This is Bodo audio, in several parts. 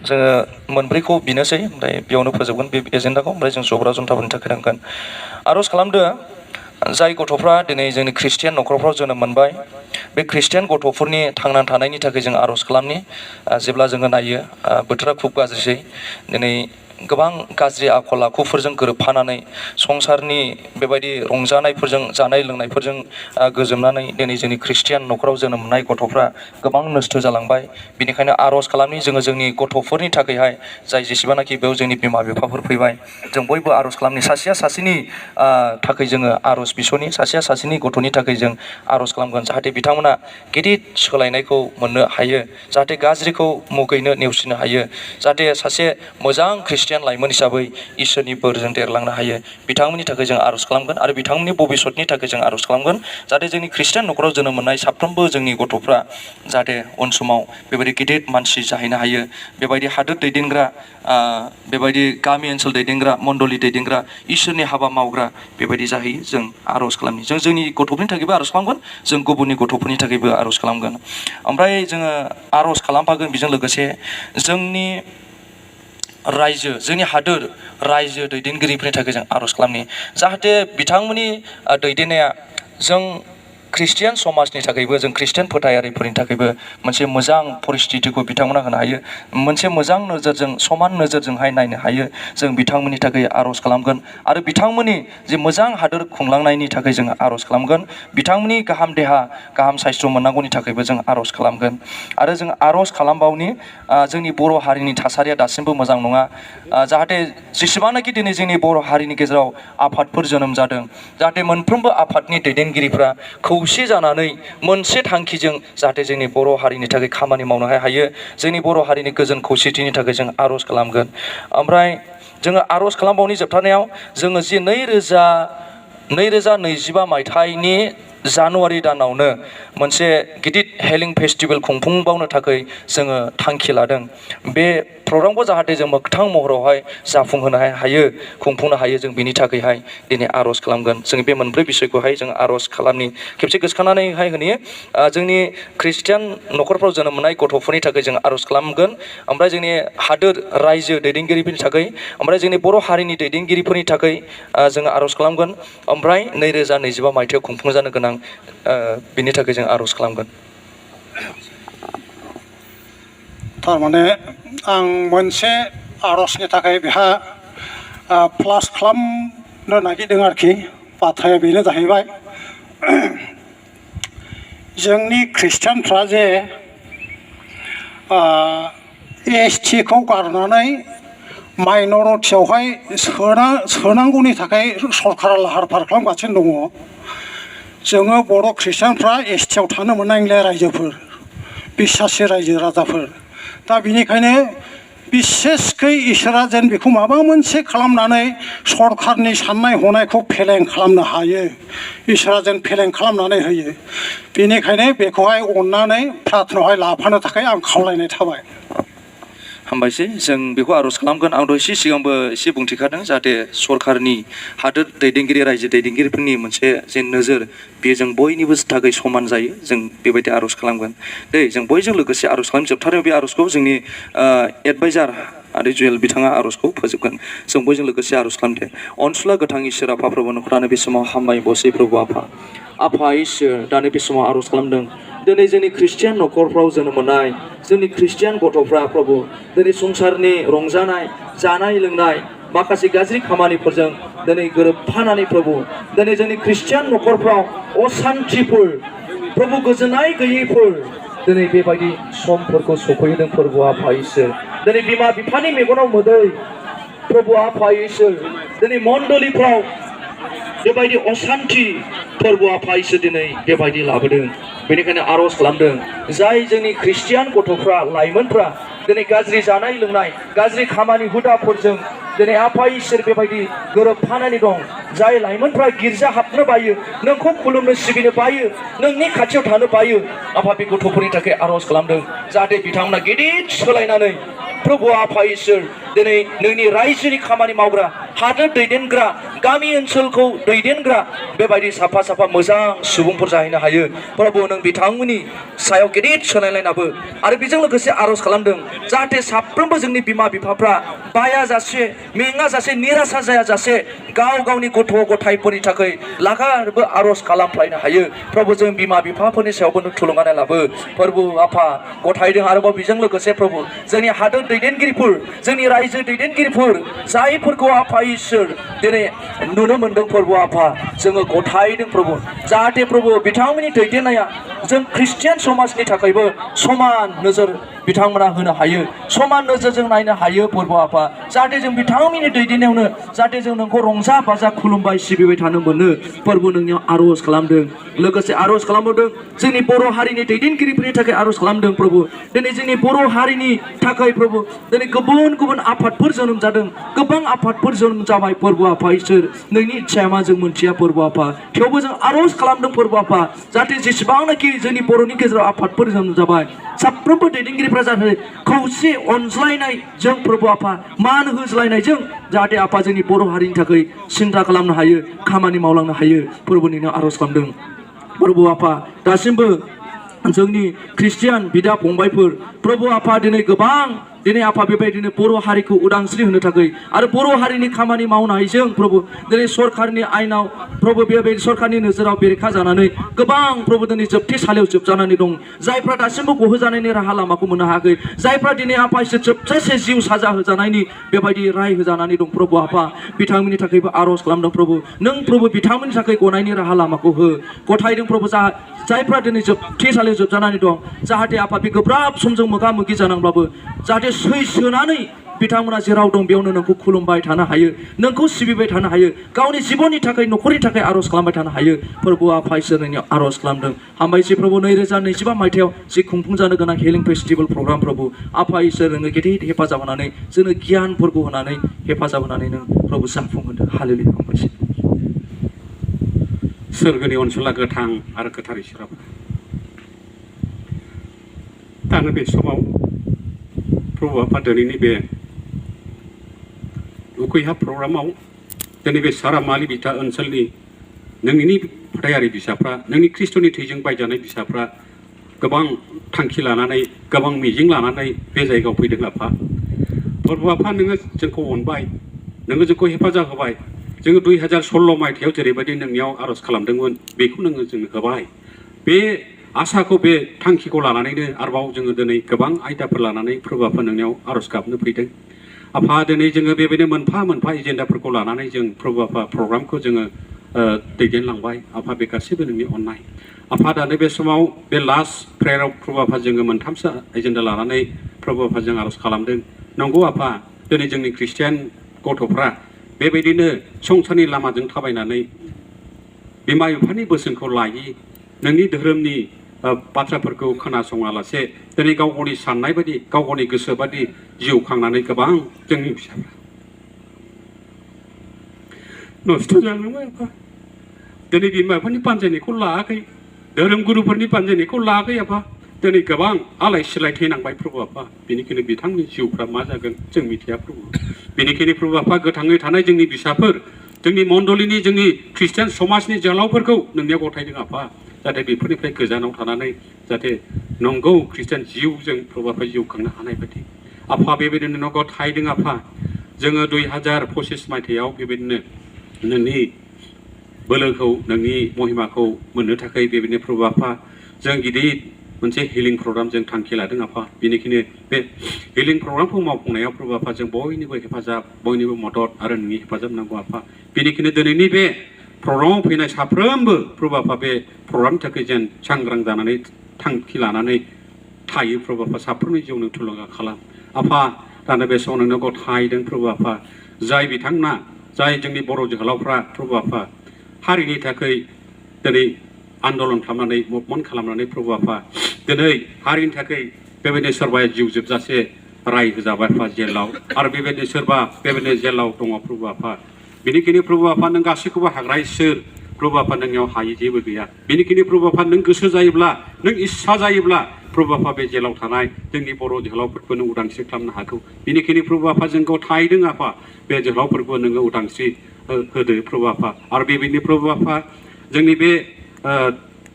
जोङो मोनब्रैखौ बिनोसै ओमफ्राय बेयावनो फोजोबगोन बे एजेन्डाखौ ओमफ्राय जों जब्रा जन्थाफोरनि थाखाय नांगोन आर'ज खालामदो जाय गथ'फ्रा दिनै जोंनि ख्रिस्टियान न'खरफ्राव जोनोम मोनबाय बे ख्रिस्टियान गथ'फोरनि थांनानै थानायनि थाखाय जों आर'ज खालामनि जेब्ला जोङो नायो बोथोरा खुब गाज्रिसै दिनै गोबां गाज्रि आखल आखुफोरजों गोरोबफानानै संसारनि बेबायदि रंजानायफोरजों जानाय लोंनायफोरजों गोजोमनानै दिनै जोंनि ख्रिस्टियान न'खराव जोनोम मोननाय गथ'फ्रा गोबां नस्थ' जालांबाय बेनिखायनो आर'ज खालामनि जोङो जोंनि गथ'फोरनि थाखायहाय जाय जेसेबांनाखि बेयाव जोंनि बिमा बिफाफोर फैबाय जों बयबो आर'ज खालामनि सासेया सासेनि थाखाय जोङो आर'ज बिस'नि सासेया सासेनि गथ'नि थाखाय जों आर'ज खालामगोन जाहाथे बिथांमोना गिदिर सोलायनायखौ मोननो हायो जाहाथे गाज्रिखौ मुगैनो नेवसिनो हायो जाहाथे सासे मोजां ख्रिस्टियान लाइमोन हिसाबै इसोरनि बोरजों देरलांनो हायो बिथांमोननि थाखाय जों आर'ज खालामगोन आरो बिथांमोननि भबिसतनि थाखाय जों आर'ज खालामगोन जाहाथे जोंनि ख्रिस्टियान न'खराव जोनोम मोननाय साफ्रोमबो जोंनि गथ'फ्रा जाहाथे उन समाव बेबायदि गिदिर मानसि जाहैनो हायो बेबायदि हादोर दैदेनग्रा बेबायदि गामि ओनसोल दैदेनग्रा मण्डलि दैदेनग्रा इसोरनि हाबा मावग्रा बेबायदि जाहैयो जों आर'ज खालामनि जों जोंनि गथ'फोरनि थाखायबो आर'ज खालामगोन जों गुबुननि गथ'फोरनि थाखायबो आर'ज खालामगोन ओमफ्राय जोङो आर'ज खालामफागोन बेजों लोगोसे जोंनि रायजो जोंनि हादोर रायजो दैदेनगिरिफोरनि थाखाय जों आर'ज खालामनि जाहाथे बिथांमोननि दैदेननाया जों ख्रिस्टियान समाजनि थाखायबो जों ख्रिस्टियान फोथायारिफोरनि थाखायबो मोनसे मोजां परिस्थितिखौ बिथांमोना होनो हायो मोनसे मोजां नोजोरजों समान नोजोरजोंहाय नायनो हायो जों बिथांमोननि थाखाय आर'ज खालामगोन आरो बिथांमोननि जे मोजां हादोर खुंलांनायनि थाखाय जों आर'ज खालामगोन बिथांमोननि गाहाम देहा गाहाम साइस्थ' मोननांगौनि थाखायबो जों आर'ज खालामगोन आरो जों आर'ज खालामबावनि जोंनि बर' हारिनि थासारिया दासिमबो मोजां नङा जाहाथे जेसेबांनाखि दिनै जोंनि बर' हारिनि गेजेराव आफादफोर जोनोम जादों जाहाथे मोनफ्रोमबो आफादनि दैदेनगिरिफ्रा खौसे जानानै मोनसे थांखिजों जाहाथे जोंनि बर' हारिनि थाखाय खामानि मावनो हायो जोंनि बर' हारिनि गोजोन खौसेथिनि थाखाय जों आर'ज खालामगोन ओमफ्राय जोङो आर'ज खालामबावनि जोबथारनायाव जोङो जि 2025 मायथाइनि जानुवारि दानावनो मोनसे गिदिर हेलिं फेस्टिभेल खुंफुंबावनो थाखाय जोङो थांखि लादों बे प्रग्रामखौ जाहाथे जों मोगथां महरावहाय जाफुंहोनो हायो खुंफुंनो हायो जों बिनि थाखायहाय दिनै आर'ज खालामगोन जों बे मोनब्रै बिसयखौहाय जों आर'ज खालामनि खेबसे गोसोखांनानैहाय होनि जोंनि ख्रिस्टियान न'खरफ्राव जोनोम मोननाय गथ'फोरनि थाखाय जों आर'ज खालामगोन ओमफ्राय जोंनि हादोर रायजो दैदेनगिरिफोरनि थाखाय ओमफ्राय जोंनि बर' हारिनि दैदेनगिरिफोरनि थाखाय जोङो आर'ज खालामगोन ओमफ्राय 2025 मायथाइयाव खुंफुंजानो गोनां बिनि थाखाय जों आर'ज खालामगोन थारमाने आं मोनसे आर'जनि थाखाय बेहा प्लास खालामनो नागिरदों आरोखि बाथ्राया बेनो जाहैबाय जोंनि ख्रिस्टियानफ्रा जे एसटिखौ गारनानै माइन'रिटियावहाय सोनांगौनि थाखाय सरकारा लाहार फाहार खालामगासिनो दङ जोङो बर' ख्रिस्टियानफ्रा एसटियाव थानो मोननाय नंला रायजोफोर बिसासि रायजो राजाफोर दा बिनिखायनो बिसेसकै इसोरा जेन बेखौ माबा मोनसे खालामनानै सरकारनि साननाय हनायखौ फेलें खालामनो हायो इसोरा जेन फेलें खालामनानै होयो बेनिखायनो बेखौहाय अननानै प्रार्थनायावहाय लाफानो थाखाय आं खावलायनाय थाबाय हामबायसै जों बेखौ आर'ज खालामगोन आं दहाय सिगांबो एसे बुंथिखादों जाहाथे सरकारनि हादोर दैदेनगिरि रायजो दैदेनगिरिफोरनि मोनसे जे नोजोर बेयो जों बयनिबो थाखाय समान जायो जों बेबायदि आर'ज खालामगोन जों बयजों लोगोसे आर'ज खालाम जोबथारनायाव बे आर'जखौ जोंनि एडभाइजार आरो जुवेल बिथाङा आर'जखौ फोजोबगोन जों बयजों लोगोसे आर'ज खालामदो अनसुला गोथां इसोर आफा प्रभु न'खरानो बे समाव हामबाय बसै प्रभु आफा इसोर दानि बे समाव आर'ज खालामदों दिनै जोंनि ख्रिस्टियान न'खरफ्राव जोनोम मोननाय जोंनि ख्रिस्टियान गथ'फ्रा प्रभु दिनै संसारनि रंजानाय जानाय लोंनाय माखासे गाज्रि खामानिफोरजों दिनै गोरोबफानानै प्रभु दिनै जोंनि ख्रिस्टियान न'खरफ्राव असान्थिफोर प्रभु गोजोननाय गैयैफोर दिनै बेबायदि समफोरखौ सफैदों प्रभु आफा इसोर दिनै बिमा बिफानि मेगनाव मोदै प्रभु आफा इसोर दिनै मण्डलिफ्राव बेबायदि असान्थि प्रभु आफा इसोर दिनै बेबायदि लाबोदों बेनिखायनो आर'ज खालामदों जाय जोंनि ख्रिस्टियान गथ'फ्रा लाइमोनफ्रा दिनै गाज्रि जानाय लोंनाय गाज्रि खामानि हुदाफोरजों दिनै आफा इसोर बेबायदि गोरोबफानानै दं जाय लाइमोनफ्रा गिर्जा हाबनो बायो नोंखौ खुलुमनो सिबिनो बायो नोंनि खाथियाव थानो बायो आफा बे गथ'फोरनि थाखाय आर'ज खालामदों जाहाथे बिथांमोना गिदिर सोलायनानै प्रभु आफा इसोर दिनै नोंनि रायजोनि खामानि मावग्रा हादोर दैदेनग्रा गामि ओनसोलखौ दैदेनग्रा बेबायदि साफा साफा मोजां सुबुंफोर जाहैनो हायो प्रभु नों बिथांमोननि सायाव गिदिर सोलायलायनाबो आरो बेजों लोगोसे आर'ज खालामदों जाहाथे साफ्रोमबो जोंनि बिमा बिफाफ्रा बायाजासे मेङाजासे निरासा जायाजासे गाव गावनि गथ' गथायफोरनि थाखाय लागारबो आर'ज खालामफ्लायनो हायो प्रभु जों बिमा बिफाफोरनि सायावबो नों थुलुंगानाय लाबो प्रभु आफा गथायदों आरोबाव बेजों लोगोसे प्रभु जोंनि हादोर दैदेनगिरिफोर जोंनि रायजो दैदेनगिरिफोर जायफोरखौ आफा इसोर दिनै नुनो मोनदों प्रभु आफा जोङो गथायदों प्रभु जाहाथे प्रभु बिथांमोननि दैदेननाया जों ख्रिस्टियान समाजनि थाखायबो समान नोजोर बिथांमोना होनो हायो समान नोजोरजों नायनो हायो प्रभु आफा जाहाथे जों बिथांमोननि दैदेननायावनो जाहाथे जों नोंखौ रंजा बाजा खुलुमबाय सिबिबाय थानो मोनो प्रभु नोंनियाव आर'ज खालामदों लोगोसे आर'ज खालामबावदों जोंनि बर' हारिनि दैदेनगिरिफोरनि थाखाय आर'ज खालामदों प्रभु दिनै जोंनि बर' हारिनि थाखाय प्रभु दिनै गुबुन गुबुन आफादफोर जोनोम जादों गोबां आफादफोर जोनोम जाबाय प्रभु आफा इसोर नोंनि इच्छाया मा जों मोनथिया प्रभु आफा थेवबो जों आर'ज खालामदों प्रभु आफा जाहाथे जेसेबांनाखि जोंनि बर'नि गेजेराव आफादफोर जोनोम जाबाय साफ्रोमबो दैदेनगिरिफ्रा जाहाथे खौसे अनज्लायनायजों प्रभु आफा मान होज्लायनायजों जाहाथे आफा जोंनि बर' हारिनि थाखाय सिन्था खालामनो हायो खामानि मावलांनो हायो प्रभुनिनो आर'ज खालामदों प्रभु आफा दासिमबो जोंनि ख्रिस्टियान बिदा फंबायफोर प्रभु आफा दिनै गोबां दिनै आफा बेबायदिनो बर' हारिखौ उदांस्रि होनो थाखाय आरो बर' हारिनि खामानि मावनायजों प्रभु दिनै सरकारनि आयेनाव प्रभु बेबायदि सरकारनि नोजोराव बेरेखा जानानै गोबां प्रभु दिनै जोबथेसालियाव जोबजानानै दं जायफ्रा दासिमबो गहोजानायनि राहा लामाखौ मोननो हायाखै जायफ्रा दिनै आफा इसोर जोबजासे जिउ साजा होजानायनि बेबायदि राय होजानानै दं प्रभु आफा बिथांमोननि थाखायबो आर'ज खालामदों प्रभु नों प्रभु बिथांमोननि थाखाय गनायनि राहा लामाखौ हो गथायदों प्रभु जायफ्रा दिनै जोबथेसालियाव जोबजानानै दं जाहाथे आफा बे गोब्राब समजों मोगा मोगि जानांब्लाबो जाहाथे सैसोनानै बिथांमोना जेराव दं बेयावनो नोंखौ खुलुमबाय थानो हायो नोंखौ सिबिबाय थानो हायो गावनि जिबननि थाखाय न'खरनि थाखाय आर'ज खालामबाय थानो हायो प्रभु आफा इसोरनियाव आर'ज खालामदों हामबायसै प्रभु 2025 मायथाइयाव जि खुंफुं जानो गोनां हिलिं फेस्टिभेल प्रग्राम प्रभु आफा इसोर नोङो गिदिर हेफाजाब होनानै जोंनो गियानफोरखौ होनानै हेफाजाब होनानै नों प्रभु जाफुंहोदो हालेलुया हामबायसै सोरगोनि अनसुला गोथां आरो गोथार इसोराबो दानो बे समाव प्रभु आफा दिनैनि बे उखैहाब प्रग्रामाव दिनै बे सारा मालिबिथा ओनसोलनि नोंनि फोथायारि बिसाफ्रा नोंनि ख्रिस्ट'नि थैजों बायजानाय बिसाफ्रा गोबां थांखि लानानै गोबां मिजिं लानानै बे जायगायाव फैदों आफा प्रभु आफा नोङो जोंखौ अनबाय नोङो जोंखौ हेफाजाब होबाय जोङो 2016 मायथाइयाव जेरैबायदि नोंनियाव आर'ज खालामदोंमोन बेखौ नोङो जोंनो होबाय बे आसाखौ बे थांखिखौ लानानैनो आरोबाव जोङो दिनै गोबां आयदाफोर लानानै प्रभु आफा नोंनियाव आर'ज गाबनो फैदों आफा दिनै जोङो बेबायदिनो मोनफा मोनफा एजेन्डाफोरखौ लानानै जों प्रभु आफा प्रग्रामखौ जोङो दैदेनलांबाय आफा बे गासैबो नोंनि अननाय आफा दानो बे समाव बे लास्ट प्रेयाराव प्रभु आफा जोङो मोनथामसो एजेन्डा लानानै प्रभु आफा जों आर'ज खालामदों नंगौ आफा दिनै जोंनि ख्रिस्टियान गथ'फ्रा बेबायदिनो संसारनि लामाजों थाबायनानै बिमा बिफानि बोसोनखौ लायि नोंनि धोरोमनि बाथ्राफोरखौ खोनासङालासे दिनै गाव गावनि साननाय बायदि गाव गावनि गोसो बायदि जिउ खांनानै गोबां जोंनि फिसाफ्रा नस्थ' जालांबाय आफा दिनै बिमा बिफानि बानजायनायखौ लायाखै धोरोम गुरुफोरनि बानजायनायखौ लायाखै आफा दिनै गोबां आलाय सिलाय थैनांबाय प्रभु आफा बेनिखायनो बिथांनि जिउफ्रा मा जागोन जों मिथिया प्रभु बेनिखायनो प्रभु आफा गोथाङै थानाय जोंनि बिसाफोर जोंनि मण्डलिनि जोंनि ख्रिस्टियान समाजनि जोहोलावफोरखौ नोंनियाव गथायदों आफा जाहाथे बेफोरनिफ्राय गोजानाव थानानै जाहाथे नंगौ ख्रिस्टियान जिउजों प्रभु आफा जिउ खांनो हानाय बायदि आफा बेबायदिनो नंगौ थायदों आफा जोङो 2025 मायथाइयाव बेबायदिनो नोंनि बोलोखौ नोंनि महिमाखौ मोननो थाखाय बेबायदिनो प्रभु आफा जों गिदिर मोनसे हिलिं प्रग्राम जों थांखि लादों आफा बेनिखायनो बे हिलिं प्रग्रामखौ मावफुंनायाव प्रभु आफा जों बयनिबो हेफाजाब बयनिबो मदद आरो नोंनि हेफाजाब नांगौ आफा बेनिखायनो दिनैनि बे प्रग्रामाव फैनाय साफ्रोमबो प्रभु आफा बे प्रग्रामनि थाखाय जेन सांग्रां जानानै थांखि लानानै थायो प्रभु आफा साफ्रोमनि जिउनो थुलुंगा खालाम आफा दानो बे समाव नोंनो गथायदों प्रभु आफा जाय बिथांमोना जाय जोंनि बर' जोहोलावफ्रा प्रभु आफा हारिनि थाखाय दिनै आन्दलन खालामनानै मुभमेन्ट खालामनानै प्रभु आफा दिनै हारिनि थाखाय बेबायदिनो सोरबाया जिउ जोबजासे राय होजाबाय आफा जेलाव आरो बेबायदिनो सोरबा बेबायदिनो जेलाव दङ प्रभु आफा बेनिखायनो प्रभु आफा नों गासैखौबो हाग्रा इसोर प्रभु आफा नोंनियाव हायै जेबो गैया बेनिखायनो प्रभु आफा नों गोसो जायोब्ला नों इस्सा जायोब्ला प्रभु आफा बे जेलाव थानाय जोंनि बर' जोहोलावफोरखौ नों उदांस्रि खालामनो हागौ बेनिखायनो प्रभु आफा जोंखौ थायदों आफा बे जोहोलावफोरखौ नोङो उदांस्रि होदो प्रभु आफा आरो बेबायदिनो प्रभु आफा जोंनि बे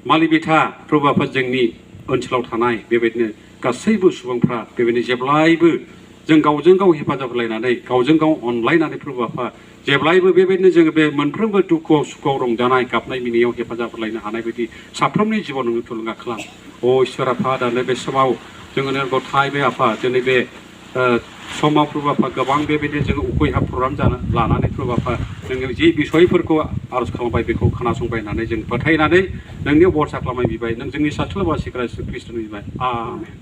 मालिबिथा प्रभु आफा जोंनि ओनसोलाव थानाय बेबायदिनो गासैबो सुबुंफ्रा बेबायदिनो जेब्लायबो जों गावजों गाव हेफाजाब होलायनानै गावजों गाव अनलायनानै प्रभु आफा जेब्लायबो बेबायदिनो जोङो बे मोनफ्रोमबो दुखुआव सुखुआव रंजानाय गाबनाय मिनियाव हेफाजाब होलायनो हानाय बायदि साफ्रोमनि जिबन नोङो थुलुंगा खालाम अ इसोर आफा दानो बे समाव जोङो नोंखौ थायबाय आफा दिनै बे समाव प्रभु आफा गोबां बेबायदिनो जोङो उखैहा प्रग्राम लानानै प्रभु आफा नोङो जि बिसयफोरखौ आर'ज खालामबाय बेखौ खोनासंबाय होननानै जों फोथायनानै नोंनियाव बरसा खालामनाय बिबाय नों जोंनि साथ्रबासिग्रा खृष्टनि बिबाय आमेन